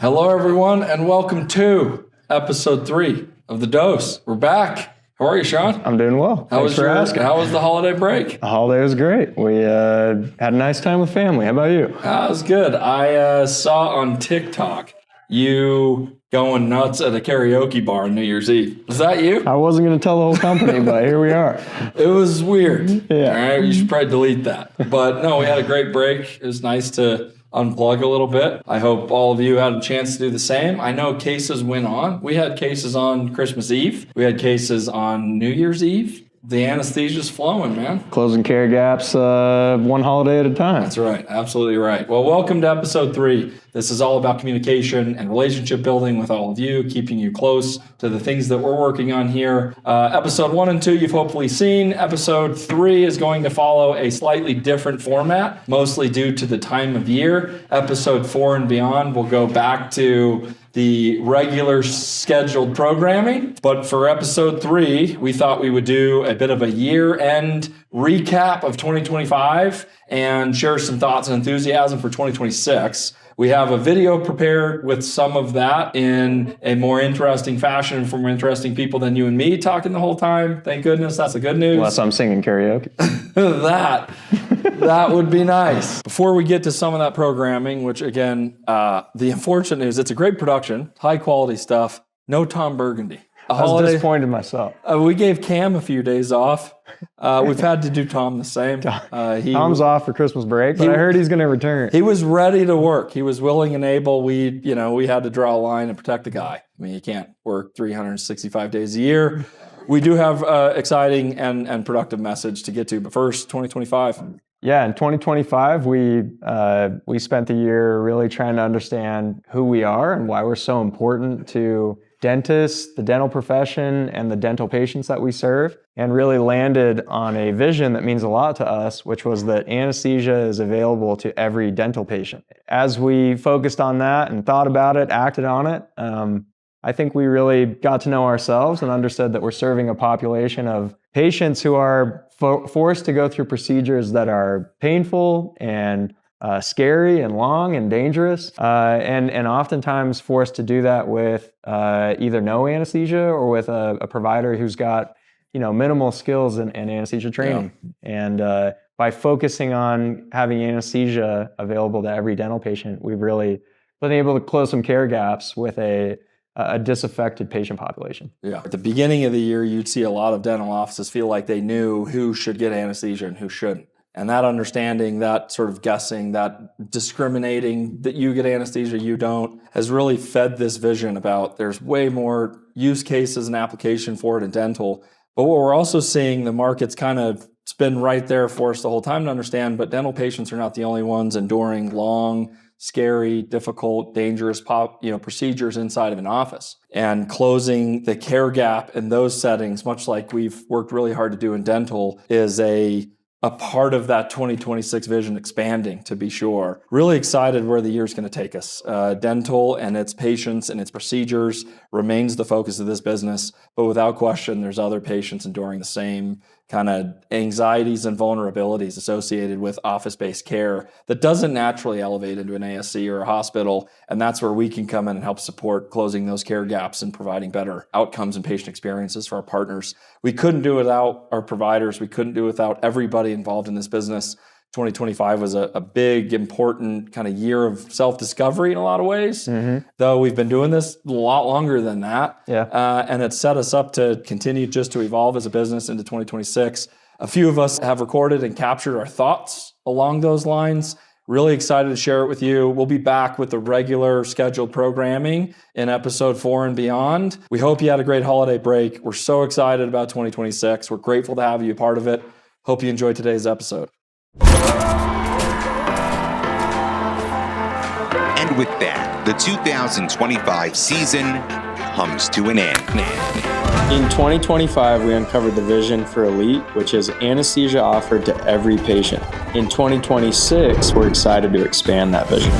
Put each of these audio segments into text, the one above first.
Hello, everyone, and welcome to episode 3 of The Dose. We're back. How are you, Sean? I'm doing well. Thanks for asking. How was the holiday break? The holiday was great. We had a nice time with family. How about you? It was good. I saw on TikTok you going nuts at a karaoke bar on New Year's Eve. Was that you? I wasn't going to tell the whole company, but here we are. It was weird. Yeah. All right, you should probably delete that. But no, we had a great break. It was nice to unplug a little bit. I hope all of you had a chance to do the same. I know cases went on. We had cases on Christmas Eve. We had cases on New Year's Eve. The anesthesia's flowing, man. Closing care gaps one holiday at a time. That's right. Absolutely right. Well, welcome to episode 3. This is all about communication and relationship building with all of you, keeping you close to the things that we're working on here. Episode 1 and 2 you've hopefully seen. Episode 3 is going to follow a slightly different format, mostly due to the time of year. Episode 4 and beyond will go back to the regular scheduled programming. But for episode 3, we thought we would do a bit of a year-end recap of 2025 and share some thoughts and enthusiasm for 2026. We have a video prepared with some of that in a more interesting fashion from interesting people than you and me talking the whole time. Thank goodness. That's the good news. Unless I'm singing karaoke. That would be nice. Before we get to some of that programming, which again, the unfortunate news, it's a great production, high quality stuff. No Tom Burgundy. I was disappointed in myself. We gave Cam a few days off. We've had to do Tom the same. Tom's off for Christmas break, but I heard he's going to return. He was ready to work. He was willing and able. We had to draw a line and protect the guy. I mean, you can't work 365 days a year. We do have exciting and productive message to get to, but first, 2025. Yeah, in 2025, we spent the year really trying to understand who we are and why we're so important to dentists, the dental profession, and the dental patients that we serve, and really landed on a vision that means a lot to us, which was that anesthesia is available to every dental patient. As we focused on that and thought about it, acted on it, I think we really got to know ourselves and understood that we're serving a population of patients who are forced to go through procedures that are painful and scary and long and dangerous, and oftentimes forced to do that with either no anesthesia or with a provider who's got minimal skills in anesthesia training. Yeah. And by focusing on having anesthesia available to every dental patient, we've really been able to close some care gaps with a disaffected patient population. Yeah. At the beginning of the year, you'd see a lot of dental offices feel like they knew who should get anesthesia and who shouldn't. And that understanding, that sort of guessing, that discriminating that you get anesthesia, you don't, has really fed this vision about there's way more use cases and application for it in dental. But what we're also seeing, the market's kind of, it's been right there for us the whole time to understand, but dental patients are not the only ones enduring long, scary, difficult, dangerous procedures inside of an office. And closing the care gap in those settings, much like we've worked really hard to do in dental, is a part of that 2026 vision expanding, to be sure. Really excited where the year's going to take us. Dental and its patients and its procedures remains the focus of this business, but without question, there's other patients enduring the same kind of anxieties and vulnerabilities associated with office-based care that doesn't naturally elevate into an ASC or a hospital. And that's where we can come in and help support closing those care gaps and providing better outcomes and patient experiences for our partners. We couldn't do it without our providers. We couldn't do it without everybody involved in this business. 2025 was a big, important kind of year of self-discovery in a lot of ways, though we've been doing this a lot longer than that. Yeah. And it's set us up to continue just to evolve as a business into 2026. A few of us have recorded and captured our thoughts along those lines. Really excited to share it with you. We'll be back with the regular scheduled programming in episode 4 and beyond. We hope you had a great holiday break. We're so excited about 2026. We're grateful to have you a part of it. Hope you enjoyed today's episode. And with that, the 2025 season comes to an end. In 2025, we uncovered the vision for Elite, which is anesthesia offered to every patient. In 2026, we're excited to expand that vision.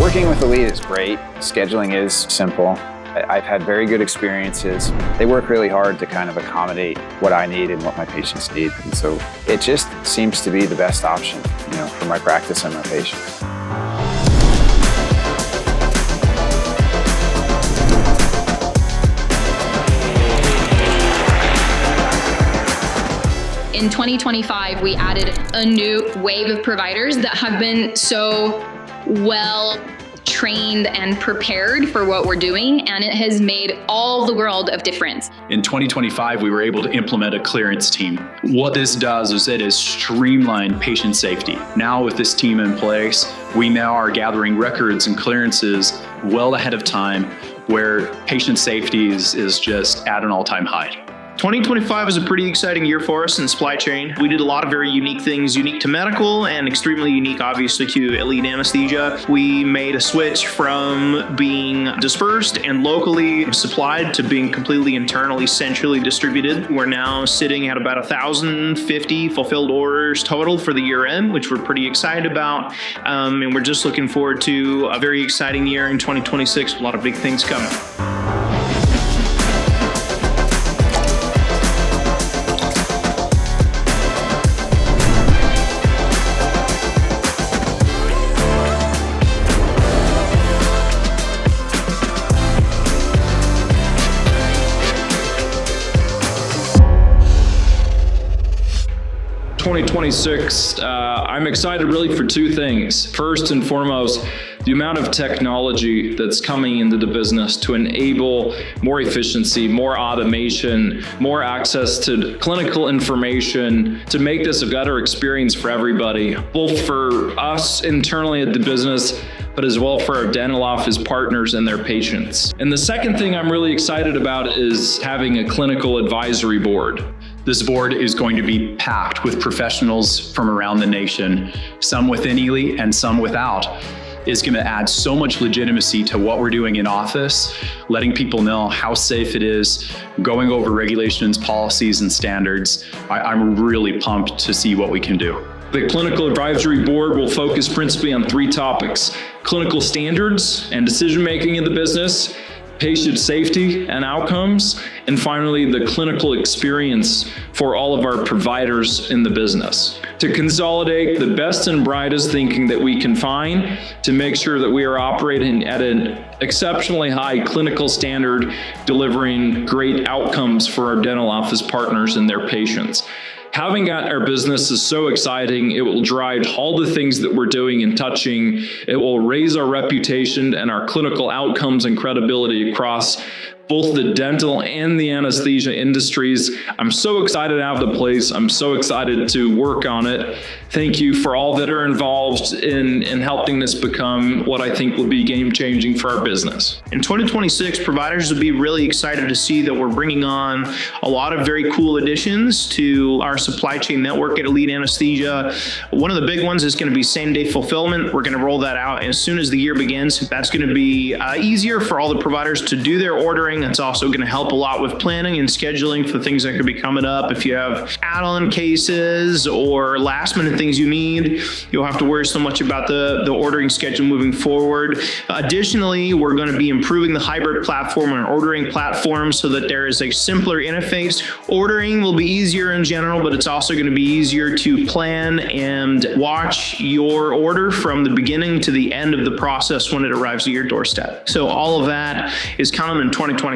Working with Elite is great. Scheduling is simple. I've had very good experiences. They work really hard to kind of accommodate what I need and what my patients need. And so it just seems to be the best option, for my practice and my patients. In 2025, we added a new wave of providers that have been so well trained and prepared for what we're doing, and it has made all the world of difference. In 2025, we were able to implement a clearance team. What this does is it has streamlined patient safety. Now with this team in place, we now are gathering records and clearances well ahead of time, where patient safety is just at an all-time high. 2025 was a pretty exciting year for us in supply chain. We did a lot of very unique things, unique to medical and extremely unique, obviously, to Elite Anesthesia. We made a switch from being dispersed and locally supplied to being completely internally, centrally distributed. We're now sitting at about 1,050 fulfilled orders total for the year end, which we're pretty excited about. And we're just looking forward to a very exciting year in 2026. A lot of big things coming. 2026, I'm excited really for two things. First and foremost, the amount of technology that's coming into the business to enable more efficiency, more automation, more access to clinical information, to make this a better experience for everybody, both for us internally at the business, but as well for our dental office partners and their patients. And the second thing I'm really excited about is having a clinical advisory board. This board is going to be packed with professionals from around the nation, some within Elite and some without. Is going to add so much legitimacy to what we're doing in office, letting people know how safe it is, going over regulations, policies, and standards. I'm really pumped to see what we can do. The Clinical Advisory Board will focus principally on three topics: clinical standards and decision-making in the business, patient safety and outcomes, and finally, the clinical experience for all of our providers in the business. To consolidate the best and brightest thinking that we can find to make sure that we are operating at an exceptionally high clinical standard, delivering great outcomes for our dental office partners and their patients. Having got our business is so exciting. It will drive all the things that we're doing and touching. It will raise our reputation and our clinical outcomes and credibility across both the dental and the anesthesia industries. I'm so excited to have the place. I'm so excited to work on it. Thank you for all that are involved in helping this become what I think will be game-changing for our business. In 2026, providers will be really excited to see that we're bringing on a lot of very cool additions to our supply chain network at Elite Anesthesia. One of the big ones is going to be same-day fulfillment. We're going to roll that out as soon as the year begins. That's going to be easier for all the providers to do their ordering. It's also going to help a lot with planning and scheduling for things that could be coming up. If you have add-on cases or last-minute things you need, you'll have to worry so much about the ordering schedule moving forward. Additionally, we're going to be improving the hybrid platform and ordering platform so that there is a simpler interface. Ordering will be easier in general, but it's also going to be easier to plan and watch your order from the beginning to the end of the process when it arrives at your doorstep. So all of that is coming in 2026.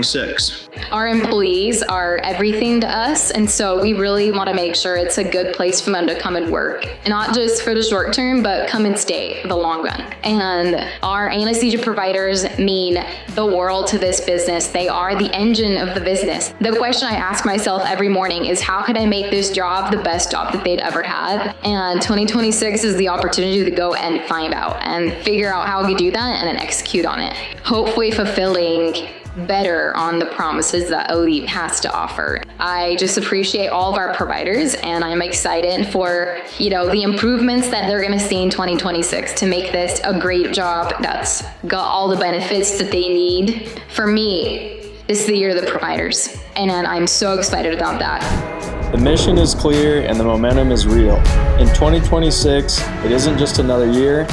Our employees are everything to us, and so we really want to make sure it's a good place for them to come and work, not just for the short term, but come and stay for the long run. And our anesthesia providers mean the world to this business. They are the engine of the business. The question I ask myself every morning is, how can I make this job the best job that they'd ever had? And 2026 is the opportunity to go and find out and figure out how we do that and then execute on it. Hopefully fulfilling better on the promises that Elite has to offer. I just appreciate all of our providers, and I'm excited for, the improvements that they're going to see in 2026 to make this a great job that's got all the benefits that they need. For me, this is the year of the providers, and I'm so excited about that. The mission is clear and the momentum is real. In 2026, it isn't just another year,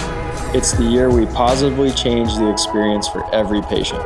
it's the year we positively change the experience for every patient.